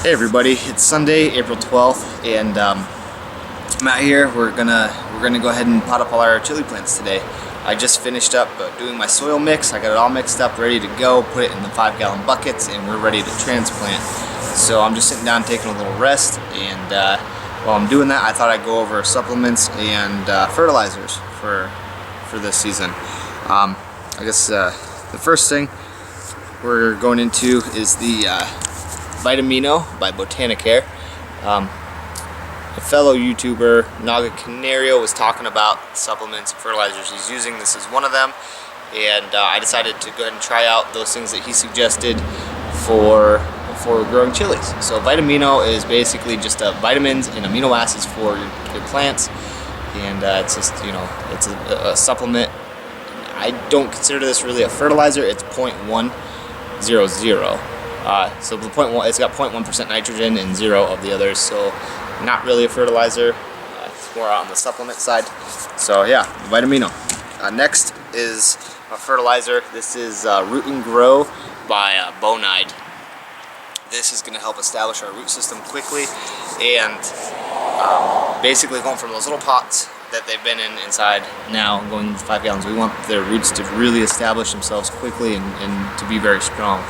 Hey everybody, it's Sunday, April 12th, and I'm out here. We're gonna go ahead and pot up all our chili plants today. I just finished up doing my soil mix. I got it all mixed up, ready to go, put it in the 5-gallon buckets, and we're ready to transplant. So I'm just sitting down taking a little rest, and while I'm doing that, I thought I'd go over supplements and fertilizers for this season. I guess the first thing we're going into is the Vitamino by Botanicare. A fellow YouTuber, Naga Canario, was talking about supplements and fertilizers he's using. This is one of them, and I decided to go ahead and try out those things that he suggested for growing chilies. So Vitamino is basically just vitamins and amino acids for your plants, and it's just, it's a supplement. I don't consider this really a fertilizer. It's 0.100. So the it's got 0.1% nitrogen and 0 of the others, so not really a fertilizer. It's more on the supplement side. So yeah, Vitamino. Next is a fertilizer. This is Root and Grow by Bonide. This is going to help establish our root system quickly, and basically going from those little pots that they've been inside now, going to 5 gallons, we want their roots to really establish themselves quickly and to be very strong.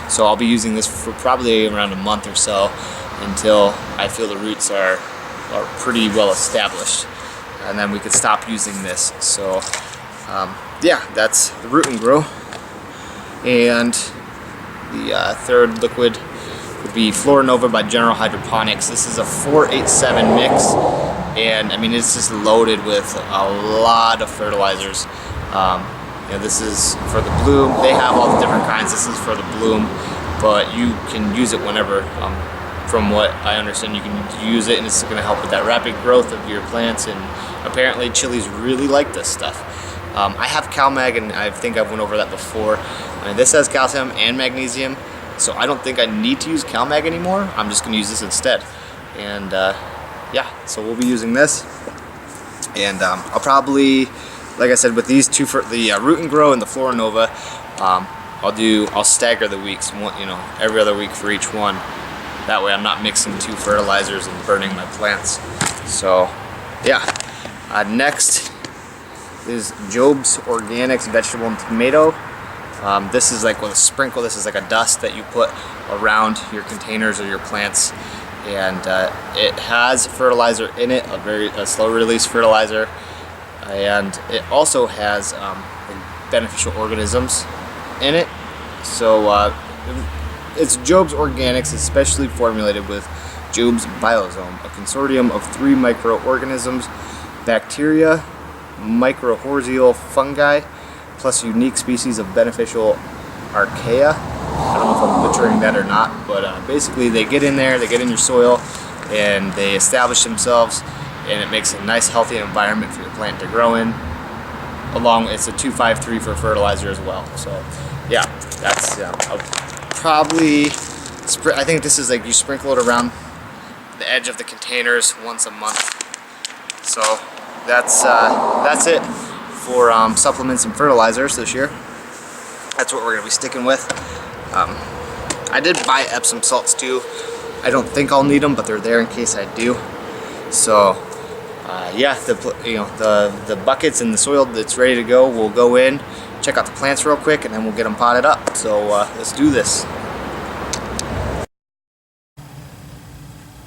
So I'll be using this for probably around a month or so until I feel the roots are pretty well established, and then we could stop using this. So yeah, that's the Root and Grow. And the third liquid would be Florinova by General Hydroponics. This is a 487 mix, and I mean, it's just loaded with a lot of fertilizers. This is for the bloom. They have all the different kinds. This is for the bloom, but you can use it whenever. From what I understand, you can use it, and it's going to help with that rapid growth of your plants, and apparently chilies really like this stuff. I have CalMag, and I think I've went over that before. This has calcium and magnesium, so I don't think I need to use CalMag anymore. I'm just going to use this instead. And yeah, so we'll be using this, and I'll probably, like I said, with these two, for the Root and Grow and the Florinova, I'll stagger the weeks, every other week for each one. That way I'm not mixing 2 fertilizers and burning my plants. So yeah, next is Job's Organics Vegetable and Tomato. This is like with a sprinkle. This is like a dust that you put around your containers or your plants, and it has fertilizer in it, a slow release fertilizer, and it also has beneficial organisms in it. So it's Job's Organics. It's specially formulated with Job's Biosome, a consortium of 3 microorganisms: bacteria, mycorrhizal fungi, plus unique species of beneficial archaea. I don't know if I'm butchering that or not, but basically they get in there, they get in your soil, and they establish themselves, and it makes a nice healthy environment for your plant to grow in. It's a 253 for fertilizer as well. So yeah, that's I think this is like you sprinkle it around the edge of the containers once a month. So that's it for supplements and fertilizers this year. That's what we're going to be sticking with. I did buy Epsom salts too. I don't think I'll need them, but they're there in case I do. So yeah, the buckets and the soil that's ready to go, we'll go in, check out the plants real quick, and then we'll get them potted up. So let's do this.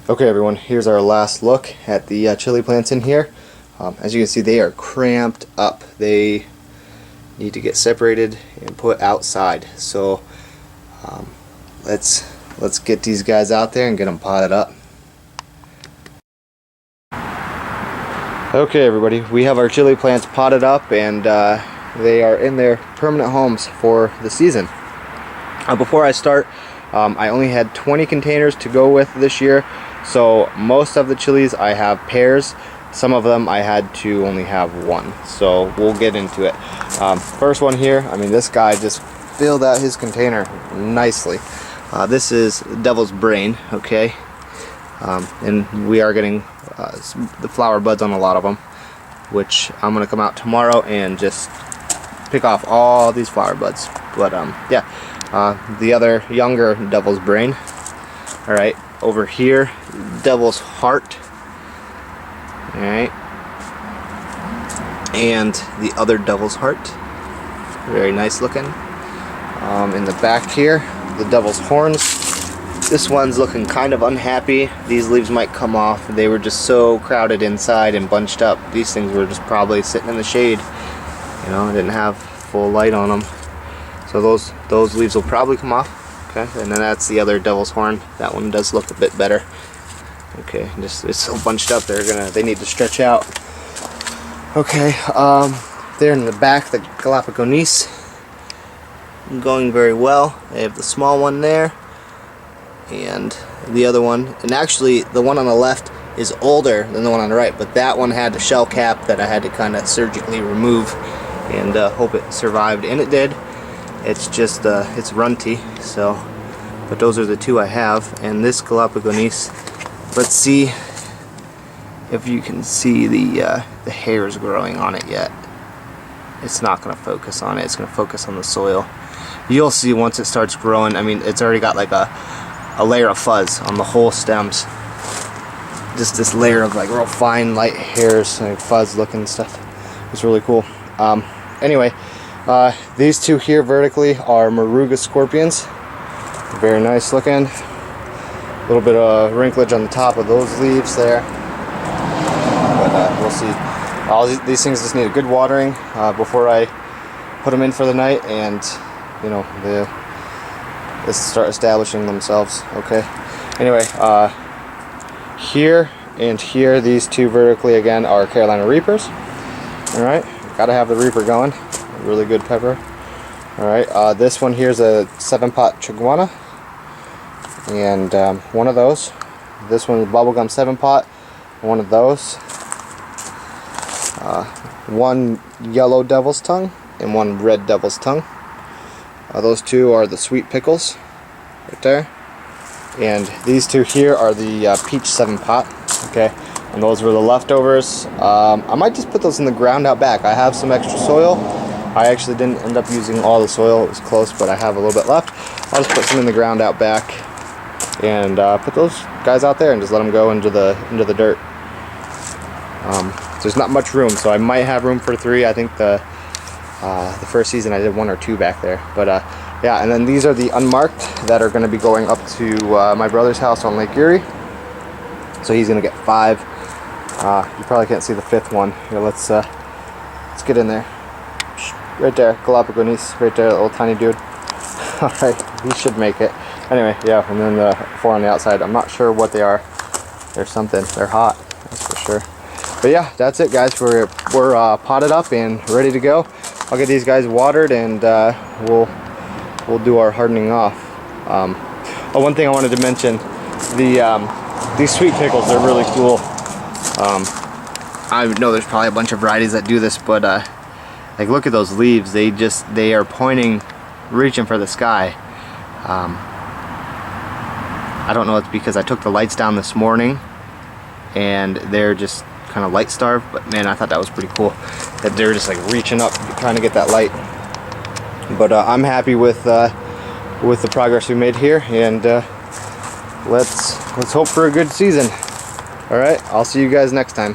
Okay everyone, here's our last look at the chili plants in here. As you can see, they are cramped up. They need to get separated and put outside. So let's get these guys out there and get them potted up. Okay everybody, we have our chili plants potted up, and they are in their permanent homes for the season. Before I start, I only had 20 containers to go with this year, so most of the chilies I have pairs. Some of them I had to only have 1, so we'll get into it. First one here, I mean, this guy just filled out his container nicely. This is Devil's Brain, okay, and we are getting the flower buds on a lot of them, which I'm gonna come out tomorrow and just pick off all these flower buds. But yeah, the other younger Devil's Brain. Alright, Over here, Devil's Heart. Alright. And the other Devil's Heart. Very nice looking. In the back here, the Devil's Horns. This one's looking kind of unhappy. These leaves might come off. They were just so crowded inside and bunched up. These things were just probably sitting in the shade. You know, didn't have full light on them. So those leaves will probably come off. Okay, and then that's the other Devil's Horn. That one does look a bit better. Okay, just it's so bunched up. They need to stretch out. Okay, there in the back, the Galapagos going very well. They have the small one there, and the other one. And actually, the one on the left is older than the one on the right, but that one had a shell cap that I had to kind of surgically remove, and hope it survived, and it did. It's just it's runty. So, but those are the two I have, and this Galapagos. Let's see if you can see the hairs growing on it yet. It's not going to focus on it. It's going to focus on the soil. You'll see once it starts growing. I mean, it's already got like a layer of fuzz on the whole stems. Just this layer of like real fine light hairs, like fuzz looking stuff. It's really cool. Anyway, these two here vertically are Moruga scorpions. Very nice looking. A little bit of wrinklage on the top of those leaves there, but we'll see. All these things just need a good watering before I put them in for the night, and you know, they start establishing themselves. Okay. Anyway, here and here, these two vertically again are Carolina Reapers. All right, gotta have the Reaper going. Really good pepper. All right, this one here is a 7-pot Chiguana. And one of those. This one is Bubblegum 7-pot. One of those. One yellow Devil's Tongue and one red Devil's Tongue. Those two are the Sweet Pickles, right there. And these two here are the Peach 7-pot. Okay, and those were the leftovers. I might just put those in the ground out back. I have some extra soil. I actually didn't end up using all the soil. It was close, but I have a little bit left. I'll just put some in the ground out back, and put those guys out there and just let them go into the dirt. There's not much room, so I might have room for 3. I think the first season I did 1 or 2 back there. But yeah, and then these are the unmarked that are going to be going up to my brother's house on Lake Erie. So he's going to get 5. You probably can't see the 5th one. Here, let's get in there. Right there, Galapagos, right there, that little tiny dude. All right, he should make it. Anyway, yeah, and then the 4 on the outside. I'm not sure what they are. They're something. They're hot, that's for sure. But yeah, that's it, guys. We're potted up and ready to go. I'll get these guys watered, and we'll do our hardening off. Oh, one thing I wanted to mention: these sweet pickles are really cool. I know there's probably a bunch of varieties that do this, but like, look at those leaves. They are pointing, reaching for the sky. I don't know, it's because I took the lights down this morning and they're just kind of light starved, but man, I thought that was pretty cool that they're just like reaching up trying to get that light. But I'm happy with the progress we made here, and let's hope for a good season. All right, I'll see you guys next time.